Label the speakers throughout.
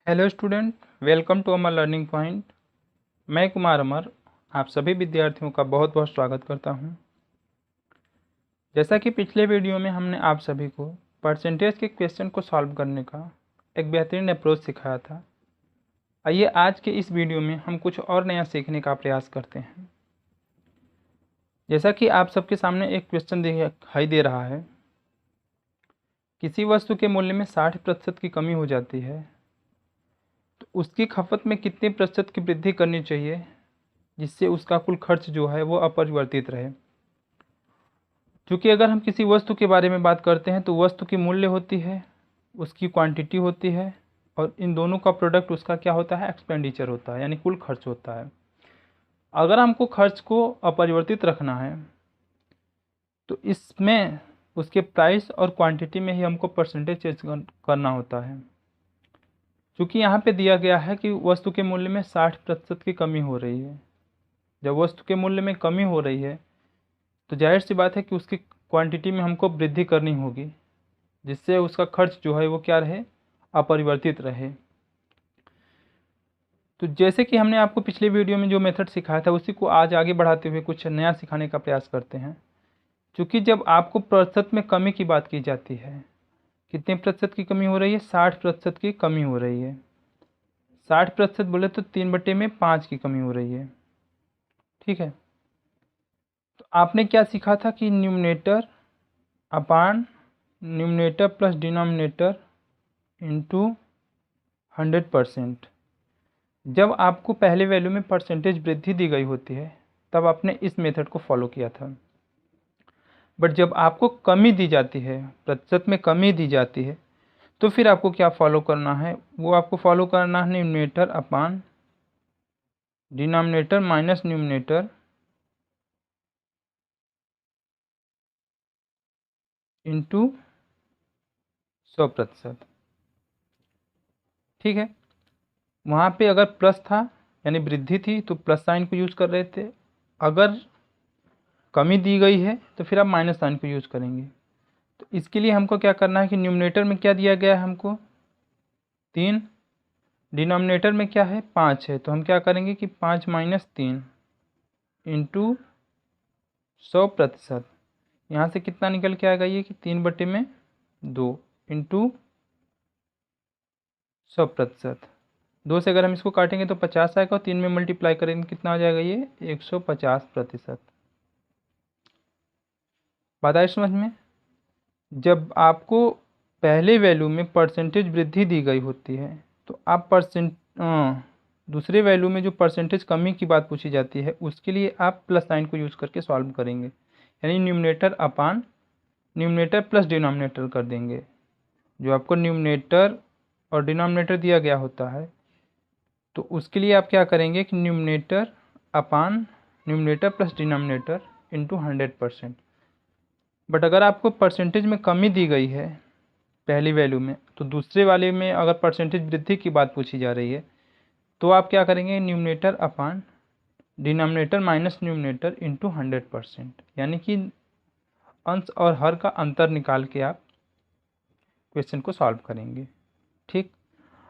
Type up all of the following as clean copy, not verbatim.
Speaker 1: Hello student, welcome to Amar learning point. मैं कुमार अमर आप सभी विद्यार्थियों का बहुत बहुत स्वागत करता हूं। जैसा कि पिछले वीडियो में हमने आप सभी को परसेंटेज के क्वेश्चन को सॉल्व करने का एक बेहतरीन अप्रोच सिखाया था। आइए आज के इस वीडियो में हम कुछ और नया सीखने का प्रयास करते हैं। जैसा कि आप सबके सामने एक क्वेश्चन दिखाई दे रहा है, किसी वस्तु के मूल्य में 60% की कमी हो जाती है तो उसकी खपत में कितने प्रतिशत की वृद्धि करनी चाहिए जिससे उसका कुल खर्च जो है वो अपरिवर्तित रहे। क्योंकि अगर हम किसी वस्तु के बारे में बात करते हैं तो वस्तु की मूल्य होती है, उसकी क्वांटिटी होती है, और इन दोनों का प्रोडक्ट उसका क्या होता है, एक्सपेंडिचर होता है, यानी कुल खर्च होता है। अगर हमको खर्च को अपरिवर्तित रखना है तो इसमें उसके प्राइस और क्वांटिटी में ही हमको परसेंटेज चेंज करना होता है। क्योंकि यहाँ पे दिया गया है कि वस्तु के मूल्य में 60% की कमी हो रही है। जब वस्तु के मूल्य में कमी हो रही है तो जाहिर सी बात है कि उसकी क्वांटिटी में हमको वृद्धि करनी होगी, जिससे उसका खर्च जो है वो क्या रहे, अपरिवर्तित रहे। तो जैसे कि हमने आपको पिछले वीडियो में जो मेथड सिखाया था उसी को आज आगे बढ़ाते हुए कुछ नया सिखाने का प्रयास करते हैं। क्योंकि जब आपको प्रतिशत में कमी की बात की जाती है, कितने प्रतिशत की कमी हो रही है, 60% की कमी हो रही है। 60% बोले तो 3/5 की कमी हो रही है। ठीक है, तो आपने क्या सीखा था कि न्यूमरेटर अपान न्यूमरेटर प्लस डिनोमिनेटर इंटू 100%। जब आपको पहले वैल्यू में परसेंटेज वृद्धि दी गई होती है तब आपने इस मेथड को फॉलो किया था। बट जब आपको कमी दी जाती है, प्रतिशत में कमी दी जाती है, तो फिर आपको क्या फॉलो करना है, वो आपको फॉलो करना है न्यूमरेटर अपान डिनोमिनेटर माइनस न्यूमरेटर इंटू 100%। ठीक है, वहाँ पे अगर प्लस था यानी वृद्धि थी तो प्लस साइन को यूज़ कर रहे थे, अगर कमी दी गई है तो फिर आप माइनस साइन को यूज़ करेंगे। तो इसके लिए हमको क्या करना है कि न्यूमरेटर में क्या दिया गया है, हमको 3, डिनोमिनेटर में क्या है 5 है, तो हम क्या करेंगे कि 5 माइनस 3 इंटू 100%। यहाँ से कितना निकल के आएगा ये कि 3/2 इंटू 100%। 2 से अगर हम इसको काटेंगे तो 50 आएगा, और 3 में मल्टीप्लाई करेंगे कितना आ जाएगा ये 150%। बात आई समझ में। जब आपको पहले वैल्यू में परसेंटेज वृद्धि दी गई होती है तो आप दूसरे वैल्यू में जो परसेंटेज कमी की बात पूछी जाती है उसके लिए आप प्लस साइन को यूज़ करके सॉल्व करेंगे, यानी न्यूमरेटर अपान न्यूमरेटर प्लस डिनोमिनेटर कर देंगे। जो आपको न्यूमरेटर और डिनोमिनेटर दिया गया होता है तो उसके लिए आप क्या करेंगे कि numerator upon numerator plus denominator into 100%। But अगर आपको परसेंटेज में कमी दी गई है पहली वैल्यू में, तो दूसरे वाले में अगर परसेंटेज वृद्धि की बात पूछी जा रही है तो आप क्या करेंगे, न्यूमरेटर अपान डिनोमिनेटर माइनस न्यूमरेटर इंटू 100%, यानी कि अंश और हर का अंतर निकाल के आप क्वेश्चन को सॉल्व करेंगे। ठीक,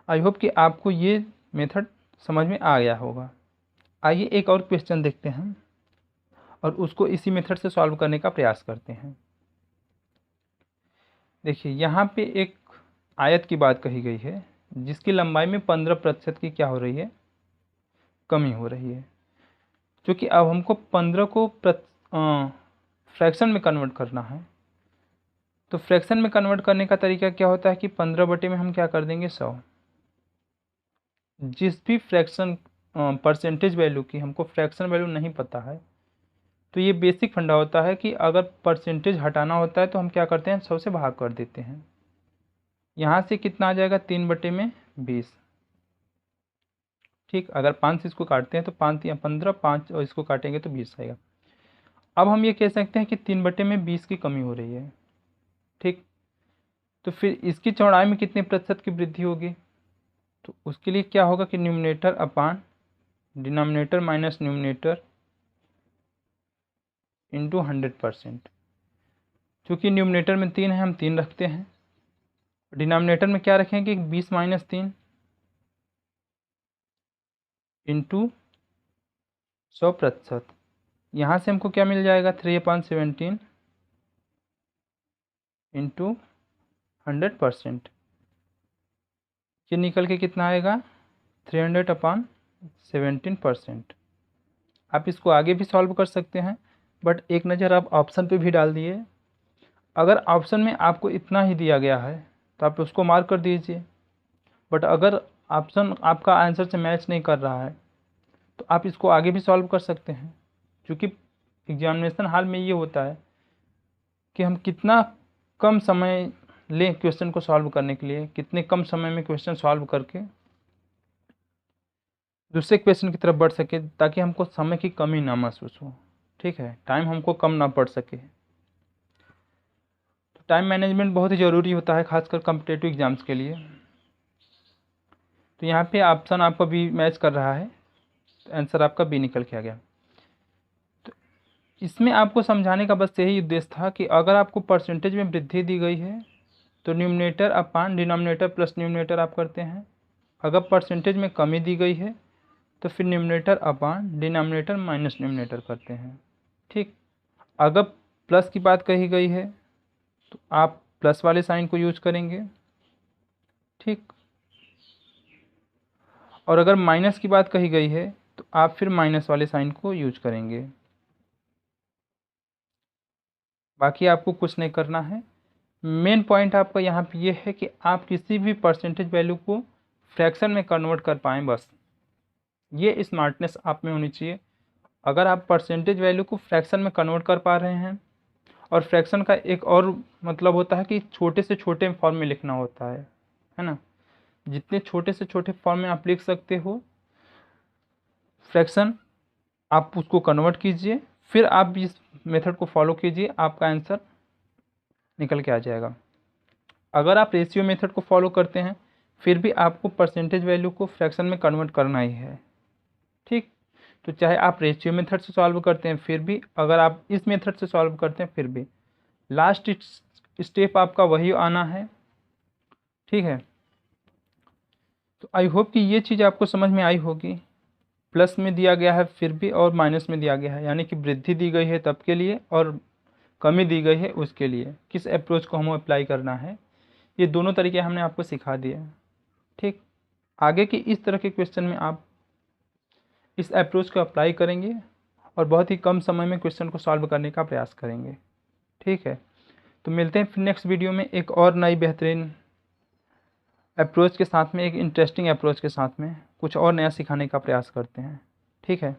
Speaker 1: आई होप कि आपको ये मेथड समझ में आ गया होगा। आइए एक और क्वेश्चन देखते हैं और उसको इसी मेथड से सॉल्व करने का प्रयास करते हैं। देखिए यहाँ पे एक आयत की बात कही गई है जिसकी लंबाई में 15% की क्या हो रही है, कमी हो रही है। क्योंकि अब हमको 15 को फ्रैक्शन में कन्वर्ट करना है, तो फ्रैक्शन में कन्वर्ट करने का तरीका क्या होता है कि 15 में हम क्या कर देंगे 100। जिस भी फ्रैक्शन परसेंटेज वैल्यू की हमको फ्रैक्शन वैल्यू नहीं पता है तो ये बेसिक फंडा होता है कि अगर परसेंटेज हटाना होता है तो हम क्या करते हैं 100 से भाग कर देते हैं। यहाँ से कितना आ जाएगा 3/20। ठीक, अगर 5 से इसको काटते हैं तो 5 या 15, 5 और इसको काटेंगे तो 20 आएगा। अब हम ये कह सकते हैं कि 3/20 की कमी हो रही है। ठीक, तो फिर इसकी चौड़ाई में कितने प्रतिशत की वृद्धि होगी, तो उसके लिए क्या होगा कि न्यूमरेटर अपान डिनोमिनेटर माइनस न्यूमरेटर इंटू 100%। चूँकि न्यूमरेटर में 3 है हम 3 रखते हैं, डिनोमिनेटर में क्या रखेंगे 20 माइनस 3 इंटू 100%। यहाँ से हमको क्या मिल जाएगा, 3/17 इंटू 100%। ये निकल के कितना आएगा, 300/17%। आप इसको आगे भी सॉल्व कर सकते हैं, बट एक नज़र आप ऑप्शन पे भी डाल दिए। अगर ऑप्शन में आपको इतना ही दिया गया है तो आप उसको मार्क कर दीजिए, बट अगर ऑप्शन आपका आंसर से मैच नहीं कर रहा है तो आप इसको आगे भी सॉल्व कर सकते हैं। क्योंकि एग्जामिनेशन हॉल में ये होता है कि हम कितना कम समय लें क्वेश्चन को सॉल्व करने के लिए, कितने कम समय में क्वेश्चन सॉल्व करके दूसरे क्वेश्चन की तरफ बढ़ सके, ताकि हमको समय की कमी ना महसूस हो। ठीक है, टाइम हमको कम ना पड़ सके। तो टाइम मैनेजमेंट बहुत ही ज़रूरी होता है, खासकर कॉम्पिटिटिव एग्जाम्स के लिए। तो यहाँ पे ऑप्शन आपका बी मैच कर रहा है, तो आंसर आपका बी निकल के आ गया। तो इसमें आपको समझाने का बस यही उद्देश्य था कि अगर आपको परसेंटेज में वृद्धि दी गई है तो न्यूमरेटर अपान डिनोमिनेटर प्लस न्यूमरेटर आप करते हैं। अगर परसेंटेज में कमी दी गई है तो फिर न्यूमरेटर अपान डिनोमिनेटर माइनस न्यूमरेटर करते हैं। ठीक, अगर प्लस की बात कही गई है तो आप प्लस वाले साइन को यूज करेंगे। ठीक, और अगर माइनस की बात कही गई है तो आप फिर माइनस वाले साइन को यूज करेंगे। बाकी आपको कुछ नहीं करना है। मेन पॉइंट आपका यहाँ पे ये है कि आप किसी भी परसेंटेज वैल्यू को फ्रैक्शन में कन्वर्ट कर पाएँ, बस ये स्मार्टनेस आप में होनी चाहिए। अगर आप परसेंटेज वैल्यू को फ्रैक्शन में कन्वर्ट कर पा रहे हैं, और फ्रैक्शन का एक और मतलब होता है कि छोटे से छोटे फॉर्म में लिखना होता है ना। जितने छोटे से छोटे फॉर्म में आप लिख सकते हो फ्रैक्शन, आप उसको कन्वर्ट कीजिए, फिर आप इस मेथड को फॉलो कीजिए, आपका आंसर निकल के आ जाएगा। अगर आप रेशियो मेथड को फॉलो करते हैं फिर भी आपको परसेंटेज वैल्यू को फ्रैक्शन में कन्वर्ट करना ही है। ठीक, तो चाहे आप रेशियो मेथड से सॉल्व करते हैं फिर भी, अगर आप इस मेथड से सॉल्व करते हैं फिर भी, लास्ट स्टेप आपका वही आना है। ठीक है, तो आई होप कि ये चीज़ आपको समझ में आई होगी। प्लस में दिया गया है फिर भी, और माइनस में दिया गया है, यानी कि वृद्धि दी गई है तब के लिए और कमी दी गई है उसके लिए, किस अप्रोच को हमें अप्लाई करना है, ये दोनों तरीके हमने आपको सिखा दिए। ठीक, आगे की इस तरह के क्वेश्चन में आप इस अप्रोच को अप्लाई करेंगे और बहुत ही कम समय में क्वेश्चन को सॉल्व करने का प्रयास करेंगे। ठीक है, तो मिलते हैं फिर नेक्स्ट वीडियो में एक और नई बेहतरीन अप्रोच के साथ में, एक इंटरेस्टिंग अप्रोच के साथ में कुछ और नया सिखाने का प्रयास करते हैं। ठीक है।